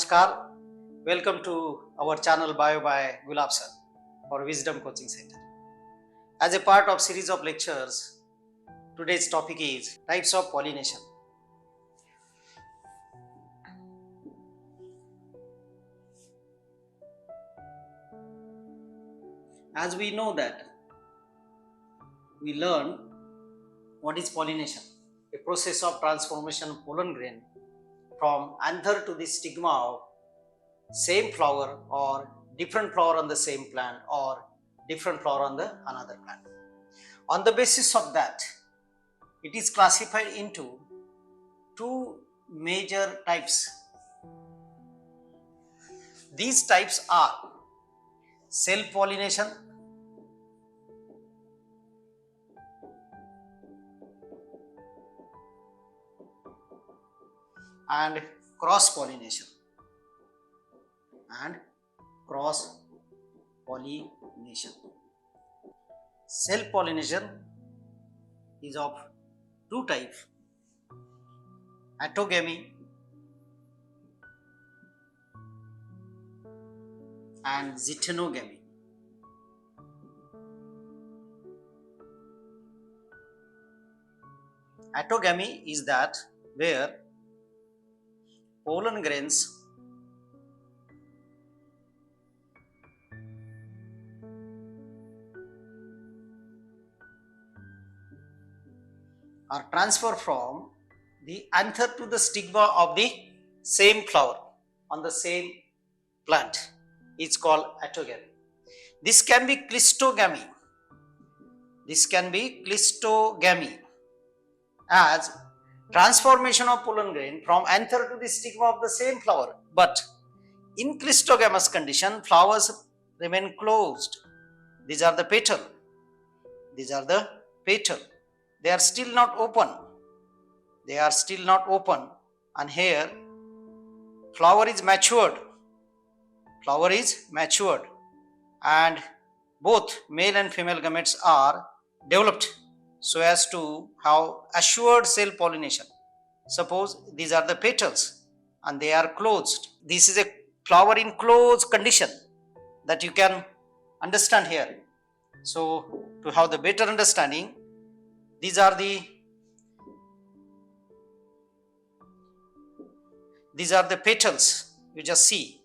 Namaskar. Welcome to our channel Bio by Gulab Sir for Wisdom Coaching Center. As a part of series of lectures, today's topic is types of pollination. As we know that we learn what is pollination, a process of transformation of pollen grain from anther to the stigma of same flower or different flower on the same plant or different flower on the another plant. On the basis of that, it is classified into two major types. These types are self-pollination and cross-pollination. Self-pollination is of two types, autogamy and zytenogamy. Autogamy is that where pollen grains are transferred from the anther to the stigma of the same flower on the same plant. It's called autogamy. This can be cleistogamy. As transformation of pollen grain from anther to the stigma of the same flower. But in cleistogamous condition, flowers remain closed. These are the petal. They are still not open. And here flower is matured. And both male and female gametes are developed so as to have assured self-pollination. Suppose these are the petals and they are closed. This is a flower in closed condition that you can understand here. So to have the better understanding, these are the petals. You just see.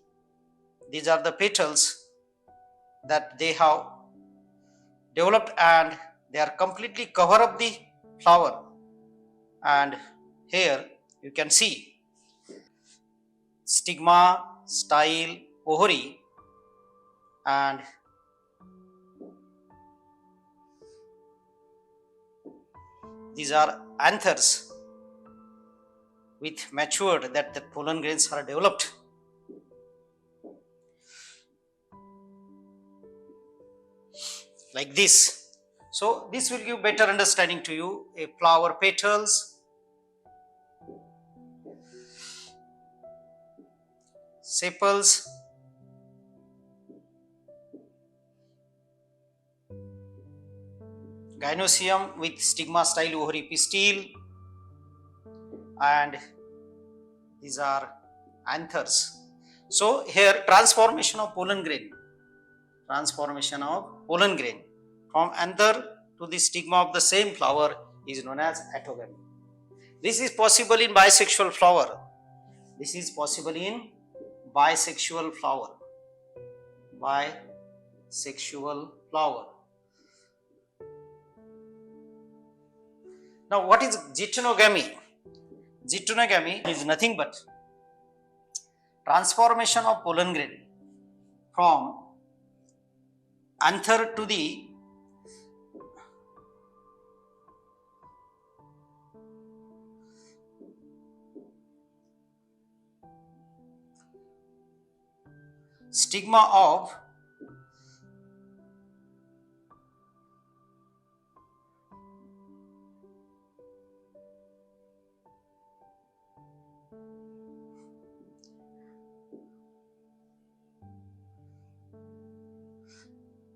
These are the petals that they have developed and they are completely cover up the flower. And here you can see stigma, style, ovary, and these are anthers with matured that the pollen grains are developed. Like this. So this will give better understanding to you. A flower petals, sepals, gynoecium with stigma, style, ovary, pistil, and these are anthers. So here transformation of pollen grain from anther to the stigma of the same flower is known as autogamy. This is possible in bisexual flower. Now what is zytenogamy? Zytenogamy is nothing but transformation of pollen grain from anther to the stigma of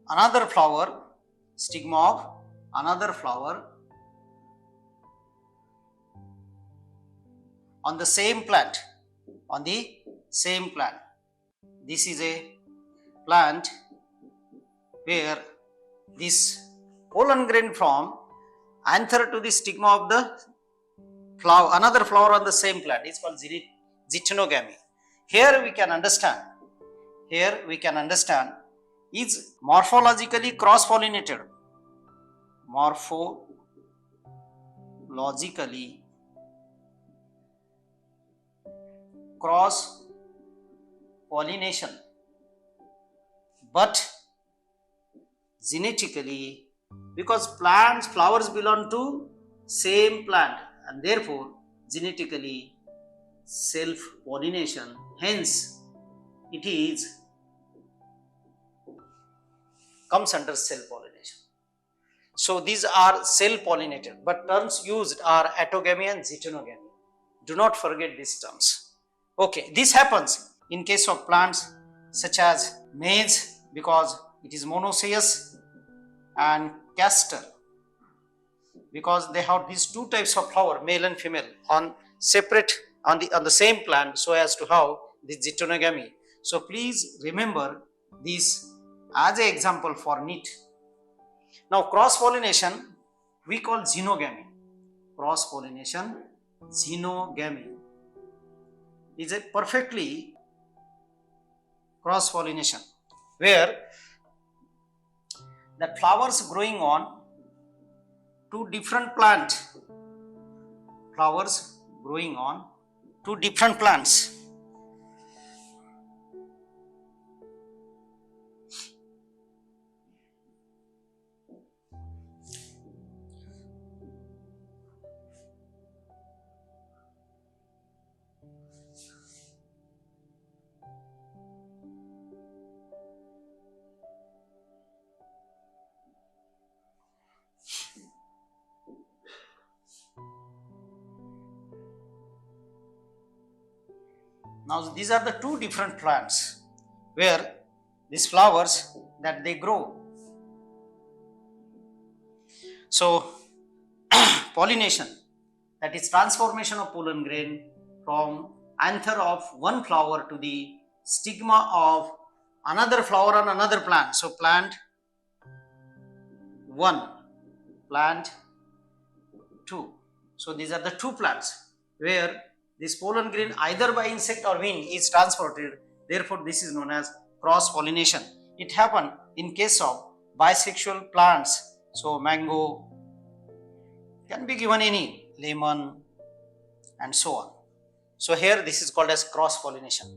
another flower, stigma of another flower on the same plant, on the same plant. This is a plant where this pollen grain from anther to the stigma of the flower, another flower on the same plant is called zytonogamy. Here we can understand is morphologically cross-pollinated. Morphologically cross-pollination, but genetically, because flowers belong to same plant and therefore genetically self-pollination, hence it is comes under self-pollination. So these are self-pollinated, but terms used are autogamy and zytonogamy. Do not forget these terms. Okay, this happens in case of plants such as maize because it is monoecious, and castor because they have these two types of flower, male and female, on separate on the same plant, so as to have this zytonogamy. So please remember this as an example for NEET. Now cross pollination we call xenogamy. Cross pollination, xenogamy, is a perfectly cross pollination where the flowers growing on two different plants, Now these are the two different plants where these flowers that they grow. So pollination, that is transformation of pollen grain from anther of one flower to the stigma of another flower on another plant. So plant 1, plant 2. So these are the two plants where this pollen grain either by insect or wind is transported. Therefore this is known as cross pollination. It happened in case of bisexual plants. So mango, can be given any, lemon and so on. So here this is called as cross pollination.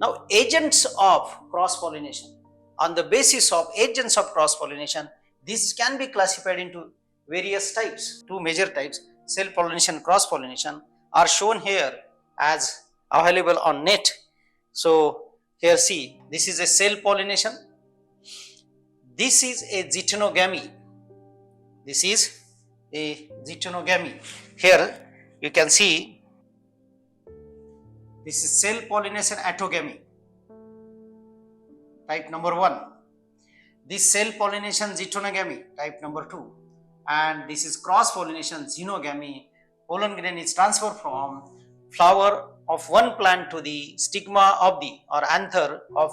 Now agents of cross pollination, on the basis of agents of cross pollination, this can be classified into various types. Two major types, self pollination, cross pollination, are shown here as available on NEET. So here see, this is a self pollination, this is a zytonogamy, Here you can see this is self pollination autogamy, type number 1. This self pollination zytonogamy, type number 2, and this is cross pollination xenogamy. Pollen grain is transferred from flower of one plant to the stigma of the, or anther of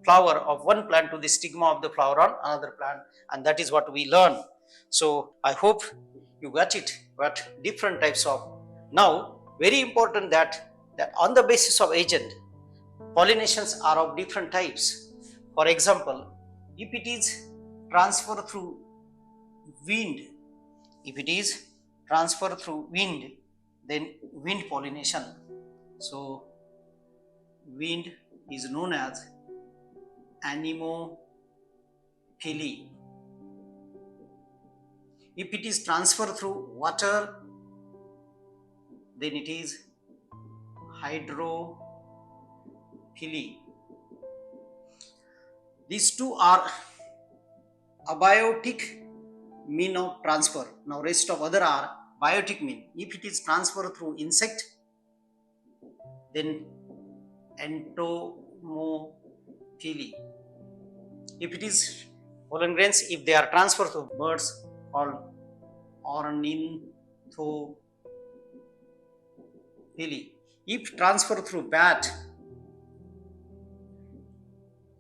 flower of one plant to the stigma of the flower on another plant, and that is what we learn. So I hope you got it, but different types of. Now very important that on the basis of agent, pollinations are of different types. For example, if it is transfer through wind, then wind pollination. So wind is known as anemophily. If it is transferred through water, then it is hydrophily. These two are abiotic mean of transfer. Now rest of other are biotic mean. If it is transferred through insect, then entomophily. If it is pollen grains, if they are transferred through birds, called ornithophily. If transferred through bat,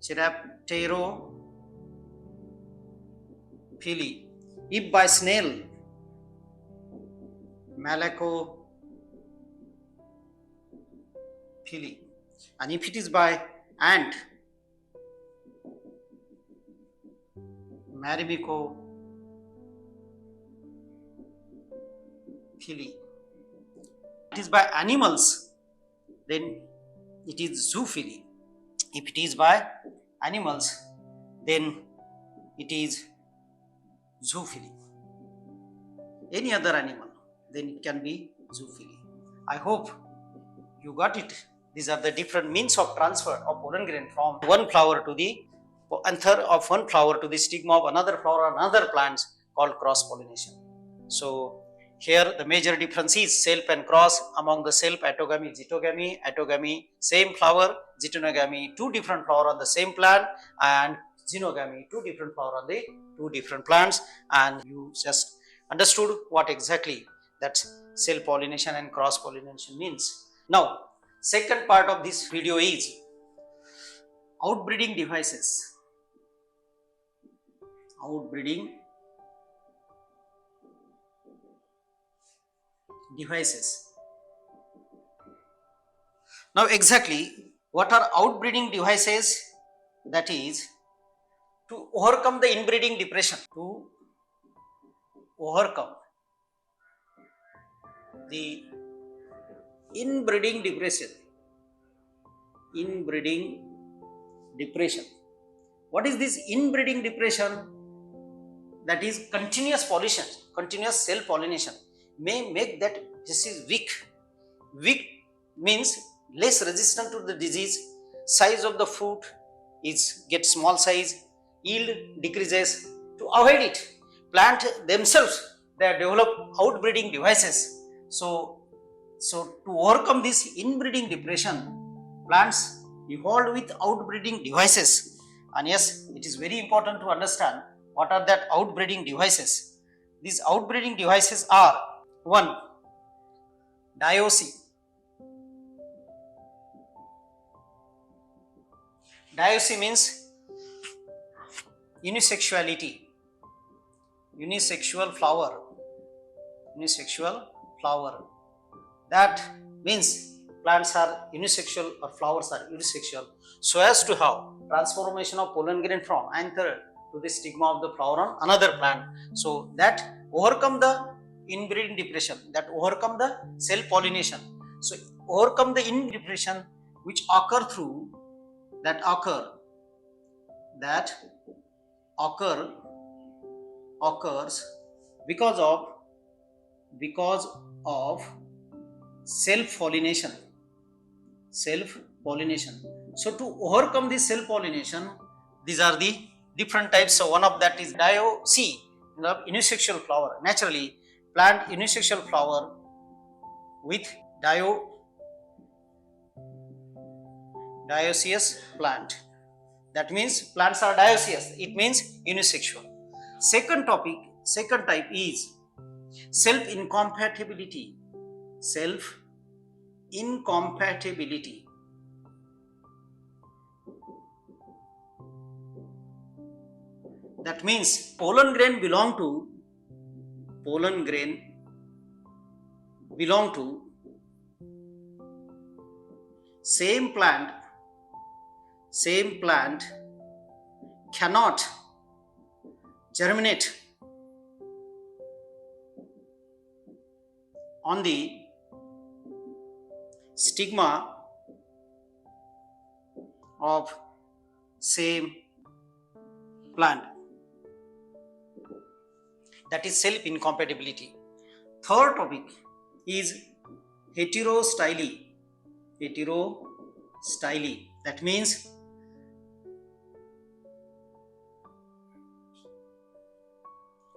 Chirapterophily. If by snail, Malacophily. And if it is by ant, Marimycophily. It is by animals, then it is zoophily. If it is by animals, then it is zoophily. Any other animal, then it can be zoophily. I hope you got it. These are the different means of transfer of pollen grain from one flower to the anther of one flower to the stigma of another flower or another plants, called cross pollination. So here the major difference is self and cross. Among the self, autogamy, zytogamy. Autogamy, same flower. Zytonogamy, two different flowers on the same plant. And xenogamy, two different flowers on the two different plants. And you just understood what exactly that self pollination and cross pollination means. Now, second part of this video is outbreeding devices. Outbreeding devices. Now, exactly what are outbreeding devices? That is to overcome the inbreeding depression. To overcome the inbreeding depression. Inbreeding depression. What is this inbreeding depression? That is continuous pollination, continuous self pollination may make that disease weak. Weak means less resistant to the disease. Size of the fruit is get small size. Yield decreases. To avoid it, plant themselves, they develop outbreeding devices. So to overcome this inbreeding depression, plants evolved with outbreeding devices. And yes, it is very important to understand what are that outbreeding devices. These outbreeding devices are: 1. Diocy. Diocy means unisexuality. Unisexual flower. Unisexual flower. That means plants are unisexual or flowers are unisexual, so as to have transformation of pollen grain from anther to the stigma of the flower on another plant. So that overcome the inbreeding depression, that overcome the self pollination. So overcome the inbreeding depression which occur through that occurs because of self pollination. So to overcome this self pollination, these are the different types. So one of that is diocy, unisexual flower. Naturally, plant unisexual flower with dioecious plant. That means plants are dioecious. It means unisexual. Second type is self incompatibility. Self incompatibility. That means pollen grain belong to same plant cannot germinate on the stigma of same plant. That is self incompatibility. Third topic is heterostyly. That means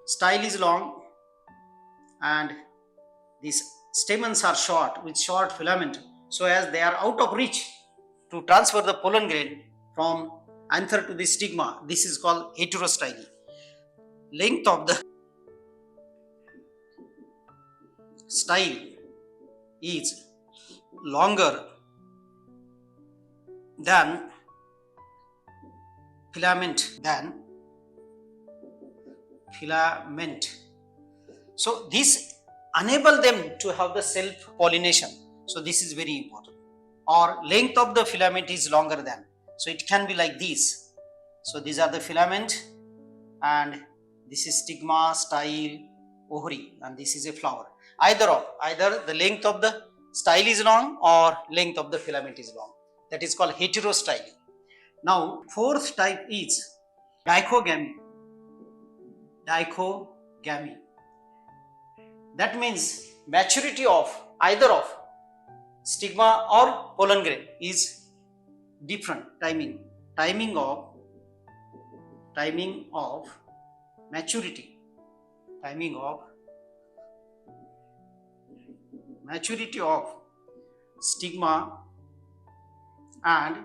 style is long and these stamens are short with short filament, so as they are out of reach to transfer the pollen grain from anther to the stigma. This is called heterostyly. Length of the style is longer than filament. So this enable them to have the self pollination. So this is very important. Or length of the filament is longer than. So it can be like this. So these are the filament, and this is stigma, style, ovary, and this is a flower. Either the length of the style is long or length of the filament is long. That is called heterostyle. Now fourth type is dichogamy. Dichogamy. That means maturity of either of stigma or pollen grain is different. Timing of maturity. Timing of maturity of stigma and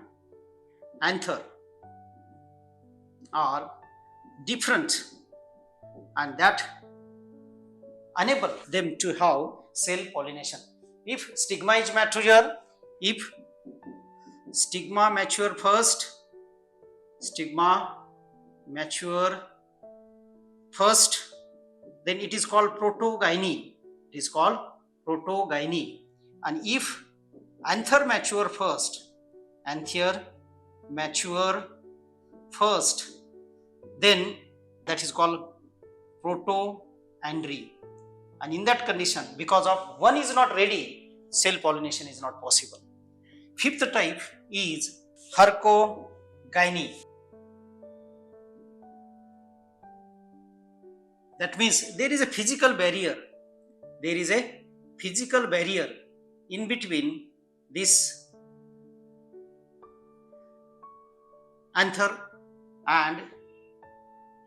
anther are different, and that enable them to have self pollination. If stigma is mature, if stigma mature first, then it is called protogyny. It is called protogyny. And if anther mature first, then that is called protoandry. And in that condition, because of one is not ready, self pollination is not possible. Fifth type is hercogyny. That means there is a physical barrier. There is a physical barrier in between this anther, and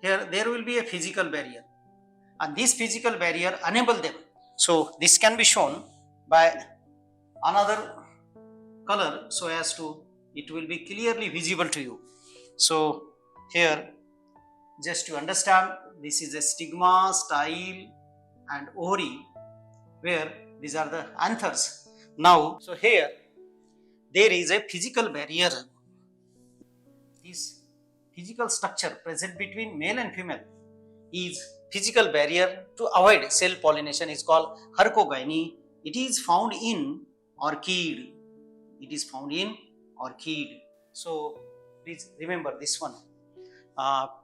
here there will be a physical barrier, and this physical barrier enable them. So this can be shown by another color so as to it will be clearly visible to you. So here, just to understand, this is a stigma, style and ovary, where these are the anthers. Now, so here there is a physical barrier. This physical structure present between male and female is physical barrier to avoid self pollination is called hercogyny. It is found in orchid. So please remember this one.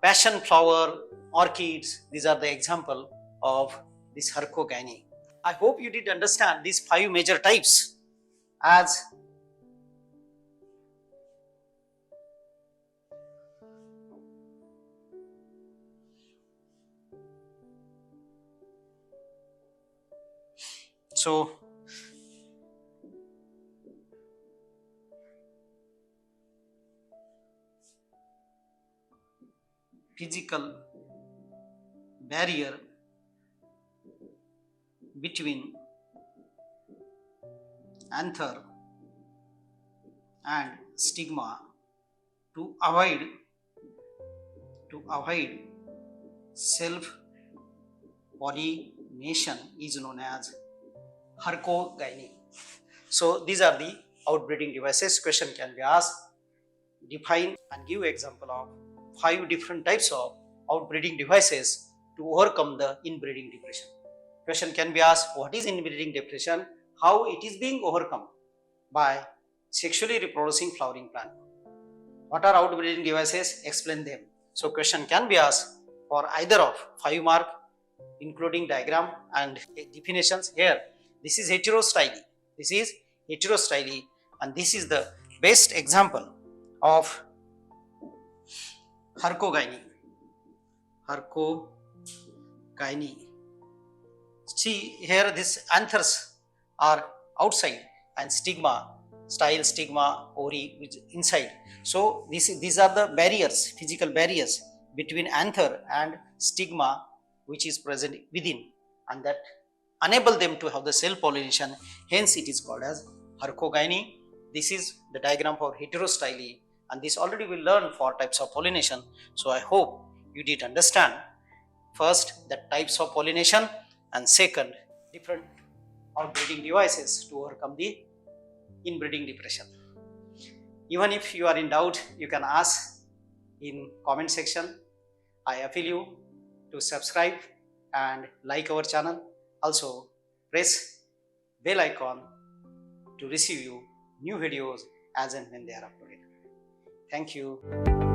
Passion flower, orchids, these are the example of this hercogyny. I hope you did understand these 5 major types. As so physical barrier between anther and stigma to avoid self pollination is known as hercogyny. So these are the outbreeding devices. Question can be asked. Define and give example of 5 different types of outbreeding devices to overcome the inbreeding depression. Question can be asked, what is inbreeding depression? How it is being overcome by sexually reproducing flowering plant? What are outbreeding devices? Explain them. So question can be asked for either of 5 mark, including diagram and definitions. Here, this is heterostyle. And this is the best example of hercogyny. See here, these anthers are outside and stigma, ovary which inside. So these are the barriers, physical barriers between anther and stigma which is present within, and that enable them to have the self pollination. Hence it is called as hercogyny. This is the diagram for heterostyle, and this already we learned 4 types of pollination. So I hope you did understand first the types of pollination, and second different outbreeding devices to overcome the inbreeding depression. Even if you are in doubt, you can ask in comment section. I appeal you to subscribe and like our channel. Also press bell icon to receive you new videos as and when they are uploaded. Thank you.